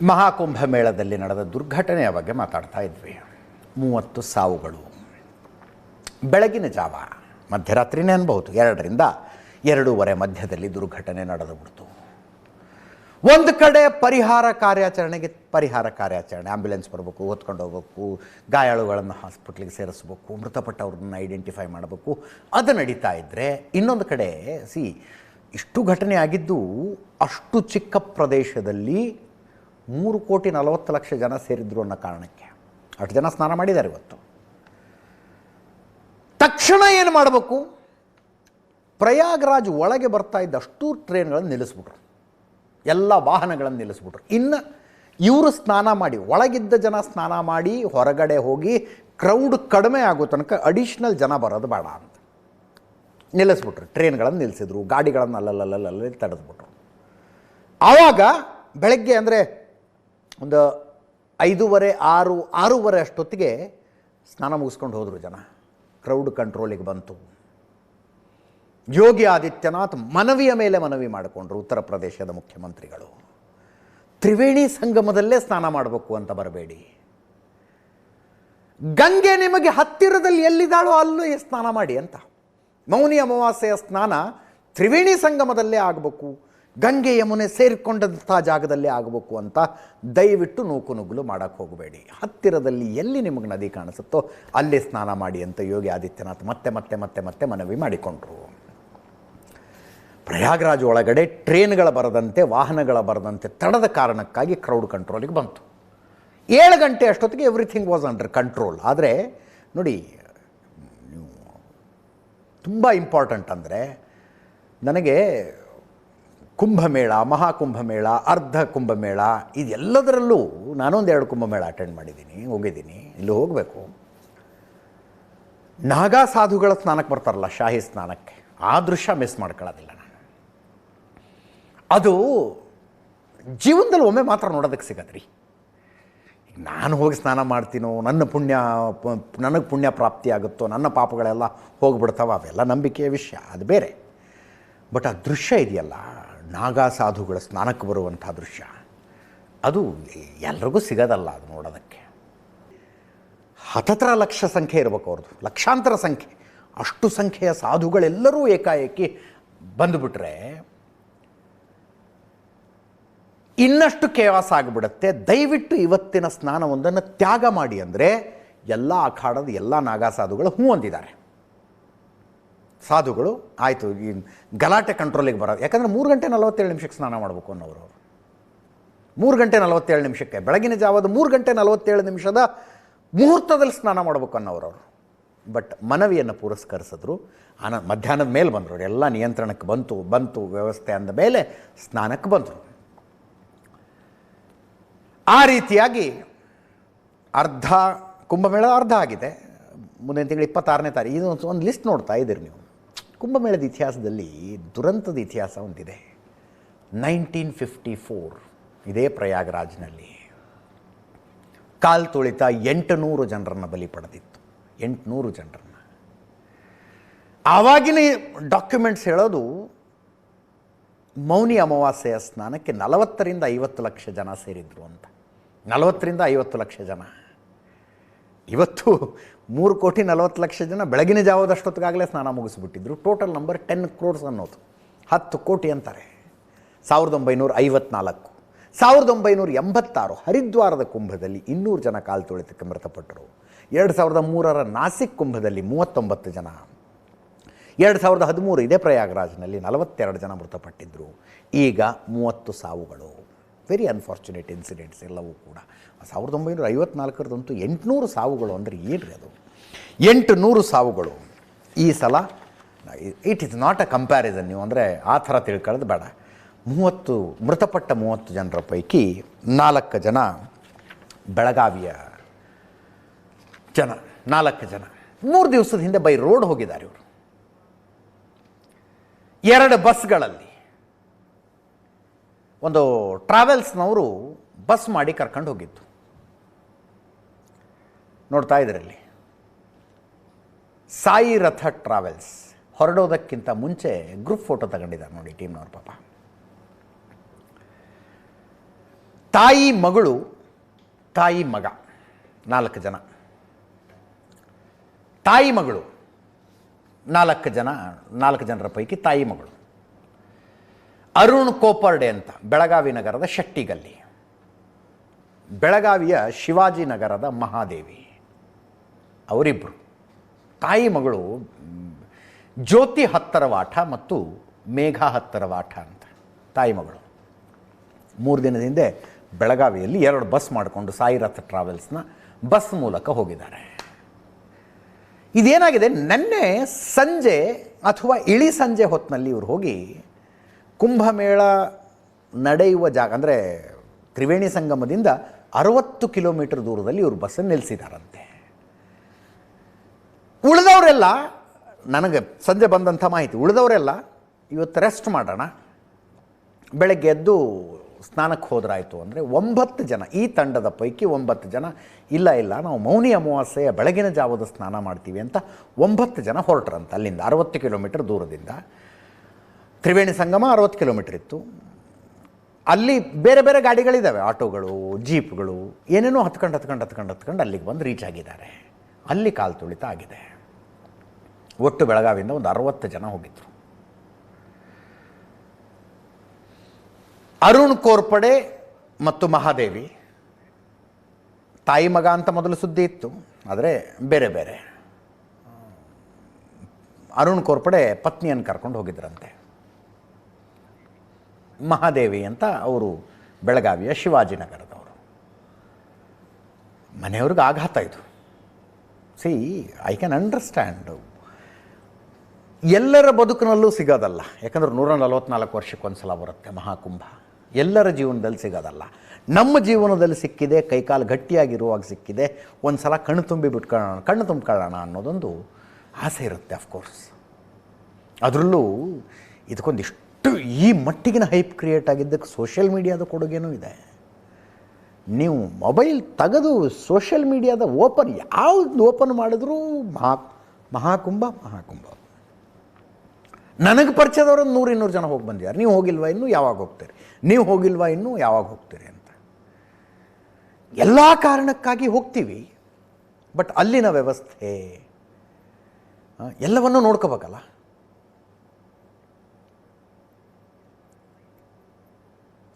ಮಹಾಕುಂಭಮೇಳದಲ್ಲಿ ನಡೆದ ದುರ್ಘಟನೆಯ ಬಗ್ಗೆ ಮಾತಾಡ್ತಾ ಇದ್ವಿ. 30 ಸಾವುಗಳು. ಬೆಳಗಿನ ಜಾವ ಮಧ್ಯರಾತ್ರಿನೇ ಅನ್ಬಹುದು, 2ರಿಂದ 2:30 ಮಧ್ಯದಲ್ಲಿ ದುರ್ಘಟನೆ ನಡೆದುಬಿಡ್ತು. ಒಂದು ಕಡೆ ಪರಿಹಾರ ಕಾರ್ಯಾಚರಣೆ, ಆಂಬ್ಯುಲೆನ್ಸ್ ಬರಬೇಕು, ಹೊತ್ಕೊಂಡು ಹೋಗ್ಬೇಕು, ಗಾಯಾಳುಗಳನ್ನು ಹಾಸ್ಪಿಟ್ಲಿಗೆ ಸೇರಿಸ್ಬೇಕು, ಮೃತಪಟ್ಟವ್ರನ್ನ ಐಡೆಂಟಿಫೈ ಮಾಡಬೇಕು, ಅದು ನಡೀತಾ ಇದ್ದರೆ, ಇನ್ನೊಂದು ಕಡೆ ಇಷ್ಟು ಘಟನೆ ಆಗಿದ್ದು ಅಷ್ಟು ಚಿಕ್ಕ ಪ್ರದೇಶದಲ್ಲಿ 3,40,00,000 ಜನ ಸೇರಿದ್ರು ಅನ್ನೋ ಕಾರಣಕ್ಕೆ ಅಷ್ಟು ಜನ ಸ್ನಾನ ಮಾಡಿದ್ದಾರೆ ಇವತ್ತು. ತಕ್ಷಣ ಏನು ಮಾಡಬೇಕು? ಪ್ರಯಾಗ್ರಾಜ್ ಒಳಗೆ ಬರ್ತಾ ಇದ್ದ ಅಷ್ಟು ಟ್ರೈನ್ಗಳನ್ನು ನಿಲ್ಲಿಸ್ಬಿಟ್ರು, ಎಲ್ಲ ವಾಹನಗಳನ್ನು ನಿಲ್ಲಿಸ್ಬಿಟ್ರು. ಇನ್ನು ಇವರು ಸ್ನಾನ ಮಾಡಿ, ಒಳಗಿದ್ದ ಜನ ಸ್ನಾನ ಮಾಡಿ ಹೊರಗಡೆ ಹೋಗಿ ಕ್ರೌಡ್ ಕಡಿಮೆ ಆಗೋ ತನಕ ಅಡಿಷ್ನಲ್ ಜನ ಬರೋದು ಬೇಡ ಅಂತ ನಿಲ್ಲಿಸ್ಬಿಟ್ರು. ಟ್ರೈನ್ಗಳನ್ನು ನಿಲ್ಲಿಸಿದ್ರು, ಗಾಡಿಗಳನ್ನು ಅಲ್ಲಲ್ಲಿ ತಡೆದ್ಬಿಟ್ರು. ಆವಾಗ ಬೆಳಗ್ಗೆ ಅಂದರೆ ಒಂದು 5:30, 6:30 ಅಷ್ಟೊತ್ತಿಗೆ ಸ್ನಾನ ಮುಗಿಸ್ಕೊಂಡು ಹೋದರು ಜನ. ಕ್ರೌಡ್ ಕಂಟ್ರೋಲಿಗೆ ಬಂತು. ಯೋಗಿ ಆದಿತ್ಯನಾಥ್ ಮನವಿಯ ಮೇಲೆ ಮನವಿ ಮಾಡಿಕೊಂಡ್ರು. ಉತ್ತರ ಪ್ರದೇಶದ ಮುಖ್ಯಮಂತ್ರಿಗಳು ತ್ರಿವೇಣಿ ಸಂಗಮದಲ್ಲೇ ಸ್ನಾನ ಮಾಡಬೇಕು ಅಂತ ಬರಬೇಡಿ, ಗಂಗೆ ನಿಮಗೆ ಹತ್ತಿರದಲ್ಲಿ ಎಲ್ಲಿದ್ದಾಳೋ ಅಲ್ಲೂ ಸ್ನಾನ ಮಾಡಿ ಅಂತ. ಮೌನಿ ಅಮಾವಾಸ್ಯೆಯ ಸ್ನಾನ ತ್ರಿವೇಣಿ ಸಂಗಮದಲ್ಲೇ ಆಗಬೇಕು, ಗಂಗೆ ಯಮುನೆ ಸೇರಿಕೊಂಡಂಥ ಜಾಗದಲ್ಲೇ ಆಗಬೇಕು ಅಂತ ದಯವಿಟ್ಟು ನೂಕುನುಗ್ಗಲು ಮಾಡೋಕ್ಕೆ ಹೋಗಬೇಡಿ. ಹತ್ತಿರದಲ್ಲಿ ಎಲ್ಲಿ ನಿಮಗೆ ನದಿ ಕಾಣಿಸುತ್ತೋ ಅಲ್ಲೇ ಸ್ನಾನ ಮಾಡಿ ಅಂತ ಯೋಗಿ ಆದಿತ್ಯನಾಥ್ ಮತ್ತೆ ಮನವಿ ಮಾಡಿಕೊಂಡ್ರು. ಪ್ರಯಾಗ್ರಾಜ್ ಒಳಗಡೆ ಟ್ರೈನ್ಗಳ ಬರದಂತೆ, ವಾಹನಗಳ ಬರದಂತೆ ತಡೆದ ಕಾರಣಕ್ಕಾಗಿ ಕ್ರೌಡ್ ಕಂಟ್ರೋಲಿಗೆ ಬಂತು. 7 ಗಂಟೆ ಅಷ್ಟೊತ್ತಿಗೆ ಎವ್ರಿಥಿಂಗ್ ವಾಸ್ ಅಂಡರ್ ಕಂಟ್ರೋಲ್. ಆದರೆ ನೋಡಿ, ತುಂಬ ಇಂಪಾರ್ಟೆಂಟ್ ಅಂದರೆ, ನನಗೆ ಕುಂಭಮೇಳ, ಮಹಾಕುಂಭಮೇಳ, ಅರ್ಧ ಕುಂಭಮೇಳ ಇದೆಲ್ಲದರಲ್ಲೂ ನಾನೊಂದು 2 ಕುಂಭಮೇಳ ಅಟೆಂಡ್ ಹೋಗಿದ್ದೀನಿ, ಇಲ್ಲೂ ಹೋಗಬೇಕು. ನಾಗಾ ಸಾಧುಗಳ ಸ್ನಾನಕ್ಕೆ ಬರ್ತಾರಲ್ಲ, ಶಾಹಿ ಸ್ನಾನಕ್ಕೆ, ಆ ದೃಶ್ಯ ಮಿಸ್ ಮಾಡ್ಕೊಳ್ಳೋದಿಲ್ಲ ನಾನು. ಅದು ಜೀವನದಲ್ಲಿ ಒಮ್ಮೆ ಮಾತ್ರ ನೋಡೋದಕ್ಕೆ ಸಿಗತ್ರಿ. ಈಗ ನಾನು ಹೋಗಿ ಸ್ನಾನ ಮಾಡ್ತೀನೋ, ನನಗೆ ಪುಣ್ಯ ಪ್ರಾಪ್ತಿ ಆಗುತ್ತೋ, ನನ್ನ ಪಾಪಗಳೆಲ್ಲ ಹೋಗ್ಬಿಡ್ತಾವ, ಅವೆಲ್ಲ ನಂಬಿಕೆಯ ವಿಷಯ, ಅದು ಬೇರೆ. ಬಟ್ ಆ ದೃಶ್ಯ ಇದೆಯಲ್ಲ, ನಾಗಾ ಸಾಧುಗಳ ಸ್ನಾನಕ್ಕೆ ಬರುವಂಥ ದೃಶ್ಯ, ಅದು ಎಲ್ರಿಗೂ ಸಿಗೋದಲ್ಲ ಅದು ನೋಡೋದಕ್ಕೆ. 10 ಲಕ್ಷ ಸಂಖ್ಯೆ ಇರಬೇಕು ಅವ್ರದ್ದು, ಲಕ್ಷಾಂತರ ಸಂಖ್ಯೆ. ಅಷ್ಟು ಸಂಖ್ಯೆಯ ಸಾಧುಗಳೆಲ್ಲರೂ ಏಕಾಏಕಿ ಬಂದುಬಿಟ್ರೆ ಇನ್ನಷ್ಟು ಕೇವಾಸ ಆಗಿಬಿಡುತ್ತೆ. ದಯವಿಟ್ಟು ಇವತ್ತಿನ ಸ್ನಾನವೊಂದನ್ನು ತ್ಯಾಗ ಮಾಡಿ ಅಂದರೆ ಎಲ್ಲ ಅಖಾಡದ ಎಲ್ಲ ನಾಗಾ ಸಾಧುಗಳು ಅಂದಿದ್ದಾರೆ. ಸಾಧುಗಳು ಆಯಿತು, ಈ ಗಲಾಟೆ ಕಂಟ್ರೋಲಿಗೆ ಬರೋದು. ಯಾಕಂದರೆ 3 ಗಂಟೆ 47 ನಿಮಿಷಕ್ಕೆ ಸ್ನಾನ ಮಾಡಬೇಕು ಅನ್ನೋರು. 3 ಗಂಟೆ 47 ನಿಮಿಷಕ್ಕೆ, ಬೆಳಗಿನ ಜಾವದ 3 ಗಂಟೆ 47 ನಿಮಿಷದ ಮುಹೂರ್ತದಲ್ಲಿ ಸ್ನಾನ ಮಾಡಬೇಕು ಅನ್ನೋರು. ಬಟ್ ಮನವಿಯನ್ನು ಪುರಸ್ಕರಿಸಿದ್ರು. ಮಧ್ಯಾಹ್ನದ ಮೇಲೆ ಬಂದರು, ಎಲ್ಲ ನಿಯಂತ್ರಣಕ್ಕೆ ಬಂತು ವ್ಯವಸ್ಥೆ ಅಂದ ಮೇಲೆ ಸ್ನಾನಕ್ಕೆ ಬಂದರು. ಆ ರೀತಿಯಾಗಿ ಕುಂಭಮೇಳ ಅರ್ಧ ಆಗಿದೆ. ಮುಂದಿನ ತಿಂಗಳು 26ನೇ ತಾರೀಕು ಇದು ಒಂದು ಲಿಸ್ಟ್ ನೋಡ್ತಾ ಇದ್ದೀರಿ ನೀವು. ಕುಂಭಮೇಳದ ಇತಿಹಾಸದಲ್ಲಿ ದುರಂತದ ಇತಿಹಾಸ ಒಂದಿದೆ. 1954 ಇದೇ ಪ್ರಯಾಗ್ರಾಜ್ನಲ್ಲಿ ಕಾಲ್ ತುಳಿತ 800 ಜನರನ್ನು ಬಲಿ ಪಡೆದಿತ್ತು. 800 ಜನರನ್ನು. ಆವಾಗಿನ ಡಾಕ್ಯುಮೆಂಟ್ಸ್ ಹೇಳೋದು, ಮೌನಿ ಅಮಾವಾಸ್ಯೆಯ ಸ್ನಾನಕ್ಕೆ 40ರಿಂದ 50 ಲಕ್ಷ ಜನ ಸೇರಿದ್ರು ಅಂತ. 40ರಿಂದ 50 ಲಕ್ಷ ಜನ. ಇವತ್ತು 3,40,00,000 ಜನ ಬೆಳಗಿನ ಜಾವದಷ್ಟೊತ್ತಿಗಾಗಲೇ ಸ್ನಾನ ಮುಗಿಸ್ಬಿಟ್ಟಿದ್ರು. ಟೋಟಲ್ ನಂಬರ್ 10 crores ಅನ್ನೋದು, 10 ಕೋಟಿ ಅಂತಾರೆ. 1954, 1986 ಹರಿದ್ವಾರದ ಕುಂಭದಲ್ಲಿ 200 ಜನ ಕಾಲು ತುಳಿತಕ್ಕೆ ಮೃತಪಟ್ಟರು. 2003ರ ನಾಸಿಕ್ ಕುಂಭದಲ್ಲಿ 39 ಜನ. 2013 ಇದೇ ಪ್ರಯಾಗ್ರಾಜ್ನಲ್ಲಿ 42 ಜನ ಮೃತಪಟ್ಟಿದ್ದರು. ಈಗ 30 ಸಾವುಗಳು. ವೆರಿ ಅನ್ಫಾರ್ಚುನೇಟ್ ಇನ್ಸಿಡೆಂಟ್ಸ್ ಎಲ್ಲವೂ ಕೂಡ. 1954ರದಂತೂ 800 ಸಾವುಗಳು ಅಂದರೆ ಏನ್ರಿ ಅದು? 800 ಸಾವುಗಳು. ಈ ಸಲ it is not a comparison. ನೀವು ಅಂದರೆ ಆ ಥರ ತಿಳ್ಕೊಳ್ಳೋದು ಬೇಡ. ಮೃತಪಟ್ಟ 30 ಜನರ ಪೈಕಿ 4 ಜನ ಬೆಳಗಾವಿಯ ಜನ. 4 ಜನ 3 ದಿವಸದ ಹಿಂದೆ ಬೈ ರೋಡ್ ಹೋಗಿದ್ದಾರೆ ಇವರು. 2 ಬಸ್ಗಳಲ್ಲಿ ಒಂದು ಟ್ರಾವೆಲ್ಸ್ನವರು ಬಸ್ ಮಾಡಿ ಕರ್ಕೊಂಡು ಹೋಗಿದ್ದು ನೋಡ್ತಾ ಇದ್ರಲ್ಲಿ. ಸಾಯಿ ರಥ ಟ್ರಾವೆಲ್ಸ್ ಹೊರಡೋದಕ್ಕಿಂತ ಮುಂಚೆ ಗ್ರೂಪ್ ಫೋಟೋ ತಗೊಂಡಿದ್ದಾರೆ ನೋಡಿ ಟೀಮ್ನವ್ರು. ಪಾಪ ತಾಯಿ ಮಗಳು, ತಾಯಿ ಮಗ, 4 ಜನ. ತಾಯಿ ಮಗಳು 4 ಜನರ ಪೈಕಿ ತಾಯಿ ಮಗಳು ಅರುಣ್ ಕೋಪರ್ಡೆ ಅಂತ, ಬೆಳಗಾವಿ ನಗರದ ಶೆಟ್ಟಿಗಲ್ಲಿ. ಬೆಳಗಾವಿಯ ಶಿವಾಜಿನಗರದ ಮಹಾದೇವಿ, ಅವರಿಬ್ಬರು. ತಾಯಿ ಮಗಳು ಜ್ಯೋತಿ ಹತ್ತರವಾಠ ಮತ್ತು ಮೇಘ ಹತ್ತರವಾಠ ಅಂತ ತಾಯಿ ಮಗಳು. 3 ದಿನದ ಹಿಂದೆ ಬೆಳಗಾವಿಯಲ್ಲಿ 2 ಬಸ್ ಮಾಡಿಕೊಂಡು ಸಾಯಿರಥ ಟ್ರಾವೆಲ್ಸ್ನ ಬಸ್ ಮೂಲಕ ಹೋಗಿದ್ದಾರೆ. ಇದೇನಾಗಿದೆ, ನೆನ್ನೆ ಸಂಜೆ ಅಥವಾ ಇಳಿ ಸಂಜೆ ಹೊತ್ತಿನಲ್ಲಿ ಇವರು ಹೋಗಿ ಕುಂಭಮೇಳ ನಡೆಯುವ ಜಾಗ ಅಂದರೆ ತ್ರಿವೇಣಿ ಸಂಗಮದಿಂದ 60 ಕಿಲೋಮೀಟರ್ ದೂರದಲ್ಲಿ ಇವರು ಬಸ್ಸನ್ನು ನಿಲ್ಲಿಸಿದಾರಂತೆ. ಉಳಿದವರೆಲ್ಲ, ನನಗೆ ಸಂಜೆ ಬಂದಂಥ ಮಾಹಿತಿ, ಉಳಿದವರೆಲ್ಲ ಇವತ್ತು ರೆಸ್ಟ್ ಮಾಡೋಣ, ಬೆಳಗ್ಗೆ ಎದ್ದು ಸ್ನಾನಕ್ಕೆ ಹೋದ್ರಾಯಿತು ಅಂದರೆ 9 ಜನ, ಈ ತಂಡದ ಪೈಕಿ 9 ಜನ ಇಲ್ಲ ನಾವು ಮೌನಿ ಅಮಾವಾಸ್ಯೆಯ ಬೆಳಗಿನ ಜಾವದ ಸ್ನಾನ ಮಾಡ್ತೀವಿ ಅಂತ 9 ಜನ ಹೊರಟ್ರಂತ ಅಲ್ಲಿಂದ 60 ಕಿಲೋಮೀಟರ್ ದೂರದಿಂದ. ತ್ರಿವೇಣಿ ಸಂಗಮ 60 ಕಿಲೋಮೀಟರ್ ಇತ್ತು. ಅಲ್ಲಿ ಬೇರೆ ಬೇರೆ ಗಾಡಿಗಳಿದ್ದಾವೆ, ಆಟೋಗಳು, ಜೀಪ್ಗಳು, ಏನೇನೋ ಹತ್ಕೊಂಡು ಅಲ್ಲಿಗೆ ಬಂದು ರೀಚ್ ಆಗಿದ್ದಾರೆ. ಅಲ್ಲಿ ಕಾಲು ತುಳಿತ ಆಗಿದೆ. ಒಟ್ಟು ಬೆಳಗಾವಿಯಿಂದ ಒಂದು 60 ಜನ ಹೋಗಿದ್ರು. ಅರುಣ್ ಕೋರ್ಪಡೆ ಮತ್ತು ಮಹಾದೇವಿ ತಾಯಿ ಮಗ ಅಂತ ಮೊದಲು ಸುದ್ದಿ ಇತ್ತು, ಆದರೆ ಬೇರೆ ಬೇರೆ. ಅರುಣ್ ಕೋರ್ಪಡೆ ಪತ್ನಿಯನ್ನು ಕರ್ಕೊಂಡು ಹೋಗಿದ್ರಂತೆ. ಮಹಾದೇವಿ ಅಂತ ಅವರು ಬೆಳಗಾವಿಯ ಶಿವಾಜಿನಗರದವರು. ಮನೆಯವ್ರಿಗೆ ಆಘಾತ ಇದು. C, I can understand. ಎಲ್ಲರ ಬದುಕಿನಲ್ಲೂ ಸಿಗೋದಲ್ಲ, ಯಾಕಂದ್ರೆ 144 ವರ್ಷಕ್ಕೊಂದು ಸಲ ಬರುತ್ತೆ ಮಹಾಕುಂಭ. ಎಲ್ಲರ ಜೀವನದಲ್ಲಿ ಸಿಗೋದಲ್ಲ. ನಮ್ಮ ಜೀವನದಲ್ಲಿ ಸಿಕ್ಕಿದೆ, ಕೈಕಾಲು ಗಟ್ಟಿಯಾಗಿರುವಾಗ ಸಿಕ್ಕಿದೆ, ಒಂದು ಸಲ ಕಣ್ಣು ತುಂಬಿಕೊಳ್ಳೋಣ ಅನ್ನೋದೊಂದು ಆಸೆ ಇರುತ್ತೆ ಅಫ್ಕೋರ್ಸ್. ಅದರಲ್ಲೂ ಇದಕ್ಕೊಂದಿಷ್ಟು ಈ ಮಟ್ಟಿಗಿನ ಹೈಪ್ ಕ್ರಿಯೇಟ್ ಆಗಿದ್ದಕ್ಕೆ ಸೋಷಿಯಲ್ ಮೀಡಿಯಾದ ಕೊಡುಗೆನೂ ಇದೆ. ನೀವು ಮೊಬೈಲ್ ತೆಗೆದು ಸೋಷಿಯಲ್ ಮೀಡಿಯಾದ ಯಾವ್ದು ಓಪನ್ ಮಾಡಿದ್ರೂ ಮಹಾಕುಂಭ. ನನಗೆ ಪರಿಚಯದವ್ರೊಂದು 100-200 ಜನ ಹೋಗಿ ಬಂದಿದ್ದಾರೆ. ನೀವು ಹೋಗಿಲ್ವಾ ಇನ್ನೂ, ಯಾವಾಗ ಹೋಗ್ತೀರಿ? ನೀವು ಹೋಗಿಲ್ವಾ ಇನ್ನೂ, ಯಾವಾಗ ಹೋಗ್ತೀರಿ ಅಂತ. ಎಲ್ಲ ಕಾರಣಕ್ಕಾಗಿ ಹೋಗ್ತೀವಿ, ಬಟ್ ಅಲ್ಲಿನ ವ್ಯವಸ್ಥೆ ಎಲ್ಲವನ್ನೂ ನೋಡ್ಕೋಬೇಕಲ್ಲ.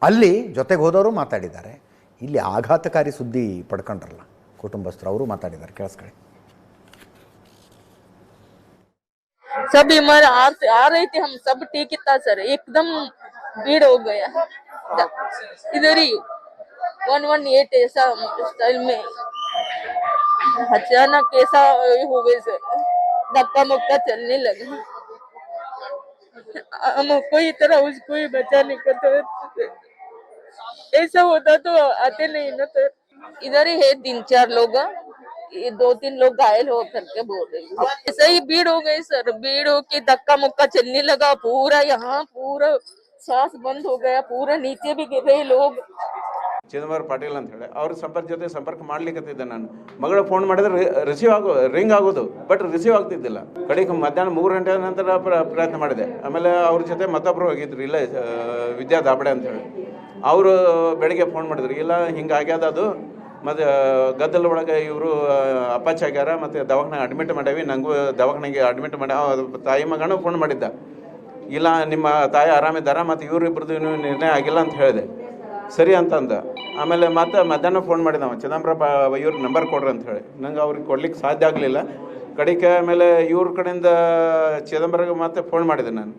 ಅಲ್ಲಿ ಜೊತೆಗೆ ಹೋದವರು ಮಾತಾಡಿದ್ದಾರೆ, ಇಲ್ಲಿ ಆಘಾತಕಾರಿ ಸುದ್ದಿ ಪಡ್ಕೊಂಡ್ರಲ್ಲ ಕುಟುಂಬಸ್ಥರು, ಅವರು ಮಾತಾಡಿದ್ದಾರೆ, ಕೇಳಿಸ್ಕೊಳ್ಳಿ. सब बीमार आ रहे थे, हम सब ठीक था सर. एकदम भीड़ हो गया इधर ही 118 ऐसा स्टाइल में अचानक ऐसा हो गए सर, धक्का मुक्का चलने लगा. हम कोई तरह उसको ही बचाने का तो ऐसा होता तो आते नहीं ना सर. इधर ही है 3-4 लोग, ये 2-3 लोग घायल हो करके बोल रहे हैं. ऐसा ही भीड़ हो गई सर, भीड़ हो के धक्का मुक्का चलने लगा पूरा, यहाँ पूरा सांस बंद हो गया, पूरा नीचे भी गिर रहे लोग. ಚಿದಂಬರ ಪಾಟೀಲ್ ಅಂತ ಹೇಳಿ ಅವ್ರ ಸಂಪರ್ಕ ಮಾಡ್ಲಿಕ್ಕತ್ತಿದ್ದೆ. ನಾನು ಮಗಳ ಫೋನ್ ಮಾಡಿದ್ರೆ ರಿಂಗ್ ಆಗೋದು, ಬಟ್ ರಿಸೀವ್ ಆಗ್ತಿದ್ದಿಲ್ಲ. ಕಡೆಗೆ ಮಧ್ಯಾಹ್ನ 3 ಗಂಟೆ ನಂತರ ಪ್ರಯತ್ನ ಮಾಡಿದೆ. ಆಮೇಲೆ ಅವ್ರ ಜೊತೆ ಮತ್ತೊಬ್ಬರು ಹೋಗಿದ್ರು, ಇಲ್ಲ ವಿದ್ಯಾ ದಾಬಡೆ ಅಂತ ಹೇಳಿ, ಅವರು ಬೆಳಿಗ್ಗೆ ಫೋನ್ ಮಾಡಿದ್ರು, ಇಲ್ಲ ಹಿಂಗೆ ಆಗ್ಯದ ಅದು, ಮತ್ತು ಗದ್ದಲ ಒಳಗೆ ಇವರು ಅಪ್ಪಾಚಿ ಆಗ್ಯಾರ, ಮತ್ತು ದವಾಖಾನೆಗೆ ಅಡ್ಮಿಟ್ ಮಾಡೇವಿ, ನನಗೂ ದವಾಖಾನೆಗೆ ಅಡ್ಮಿಟ್ ಮಾಡಿ. ತಾಯಿ ಮಗನೂ ಫೋನ್ ಮಾಡಿದ್ದ, ಇಲ್ಲ ನಿಮ್ಮ ತಾಯಿ ಆರಾಮಿದ್ದಾರ, ಮತ್ತು ಇವರು ಇಬ್ಬರದು ಇನ್ನೂ ನಿರ್ಣಯ ಆಗಿಲ್ಲ ಅಂತ ಹೇಳಿದೆ. ಸರಿ ಅಂತಂದ. ಆಮೇಲೆ ಮತ್ತೆ ಮಧ್ಯಾಹ್ನ ಫೋನ್ ಮಾಡಿದ ಚಿದಂಬರ ಇವ್ರ ನಂಬರ್ ಕೊಡ್ರಿ ಅಂತ ಹೇಳಿ. ನಂಗೆ ಅವ್ರಿಗೆ ಕೊಡ್ಲಿಕ್ಕೆ ಸಾಧ್ಯ ಆಗಲಿಲ್ಲ. ಕಡೆಗೆ ಆಮೇಲೆ ಇವ್ರ ಕಡೆಯಿಂದ ಚಿದಂಬರಗೆ ಮತ್ತೆ ಫೋನ್ ಮಾಡಿದೆ ನಾನು.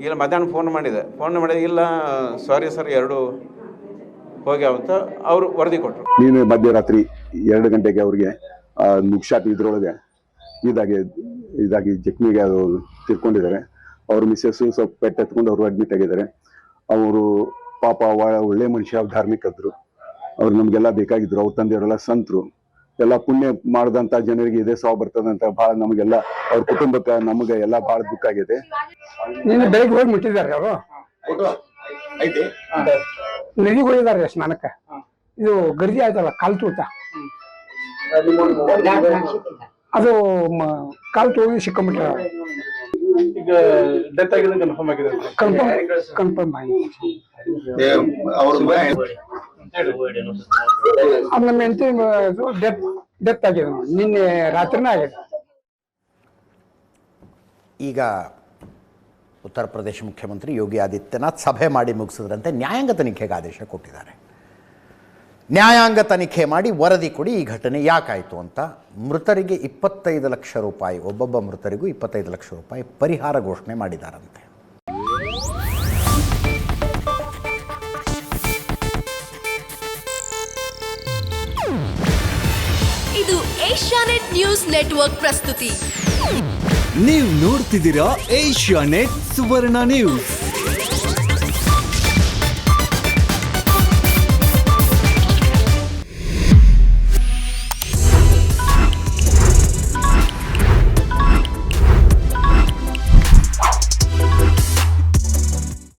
ಇಲ್ಲ ಮಧ್ಯಾಹ್ನ ಫೋನ್ ಮಾಡಿದೆ, ಇಲ್ಲ ಸಾರಿ ಸರ್, 2 ಹೋಗ್ಯಾವ ಅಂತ ಅವರು ವರದಿ ಕೊಟ್ಟರು. ನೀನು ಮಧ್ಯರಾತ್ರಿ 2 ಗಂಟೆಗೆ ಅವ್ರಿಗೆ ಮುಗ್ಶಾಟ್ ಇದ್ರೊಳಗೆ ಇದಾಗಿ ಜಖ್ಮಿಗೆ ಅದು ತಿರ್ಕೊಂಡಿದ್ದಾರೆ. ಅವ್ರ ಮಿಸ್ಸಸ್ಸು ಸ್ವಲ್ಪ ಪೆಟ್ಟು ಎತ್ಕೊಂಡು ಅವರು ಅಡ್ಮಿಟ್ ಆಗಿದ್ದಾರೆ. ಅವರು ಪಾಪ ಒಳ್ಳೆ ಮನುಷ್ಯ, ಧಾರ್ಮಿಕದ್ರು, ಅವ್ರು ನಮ್ಗೆಲ್ಲ ಬೇಕಾಗಿದ್ರು. ಅವ್ರ ತಂದೆಯವರೆಲ್ಲ ಸಂತರು, ಎಲ್ಲ ಪುಣ್ಯ ಮಾಡಿದಂತ ಜನರಿಗೆ ಇದೇ ಸಾವು ಬರ್ತದಂತ ಭಾಳ ನಮಗೆಲ್ಲ, ಅವ್ರ ಕುಟುಂಬಕ್ಕೆ ನಮಗೆ ಎಲ್ಲ ಭಾಳ ದುಃಖ ಆಗಿದೆ. ನೀನು ಬೆಳಿಗ್ಗೆ ಹೋಗಿ ಮುಟ್ಟಿದ್ದಾರೆ ಅವರು, ನದಿಗೆ ಹೋಗಿದ್ದಾರೆ ಸ್ನಾನಕ್ಕೆ. ಇದು ಗರ್ಜಿ ಆಯ್ತಲ್ಲ ಕಾಲ್ ತೂತ, ಅದು ಕಾಲ್ ತೂಗಿ ಸಿಕ್ಕೊಂಡ್ಬಿಟ್ಟಾರ. ಈಗ ಡೆತ್ ಆಗಿದೆ ಕನ್ಫರ್ಮ್ ಆಗಿದೆ ಕನ್ಫರ್ಮ್ ಆಗಿದೆ. ಅವ್ರ ಅದು ನಮ್ಮ ಹೆಂಡತಿ ಡೆತ್ ಆಗಿದೆ ನೋಡಿ, ನಿನ್ನೆ ರಾತ್ರಿನೇ ಆಗಿದೆ. ಈಗ ಉತ್ತರ ಪ್ರದೇಶ ಮುಖ್ಯಮಂತ್ರಿ ಯೋಗಿ ಆದಿತ್ಯನಾಥ್ ಸಭೆ ಮಾಡಿ ಮುಗಿಸಿದ್ರಂತೆ ನ್ಯಾಯಾಂಗ ತನಿಖೆಗೆ ಆದೇಶ ಕೊಟ್ಟಿದ್ದಾರೆ. ನ್ಯಾಯಾಂಗ ತನಿಖೆ ಮಾಡಿ ವರದಿ ಕೊಡಿ, ಈ ಘಟನೆ ಯಾಕಾಯಿತು ಅಂತ. ಮೃತರಿಗೆ 25 ಲಕ್ಷ ರೂಪಾಯಿ, ಒಬ್ಬೊಬ್ಬ ಮೃತರಿಗೂ 25 ಲಕ್ಷ ರೂಪಾಯಿ ಪರಿಹಾರ ಘೋಷಣೆ ಮಾಡಿದ್ದಾರಂತೆ. ಇದು ಏಷ್ಯಾನೆಟ್ ನ್ಯೂಸ್ ನೆಟ್ವರ್ಕ್ ಪ್ರಸ್ತುತಿ. ನೀವು ನೋಡ್ತಿದ್ದೀರಾ ಏಷ್ಯಾನೆಟ್ ಸುವರ್ಣ ನ್ಯೂಸ್.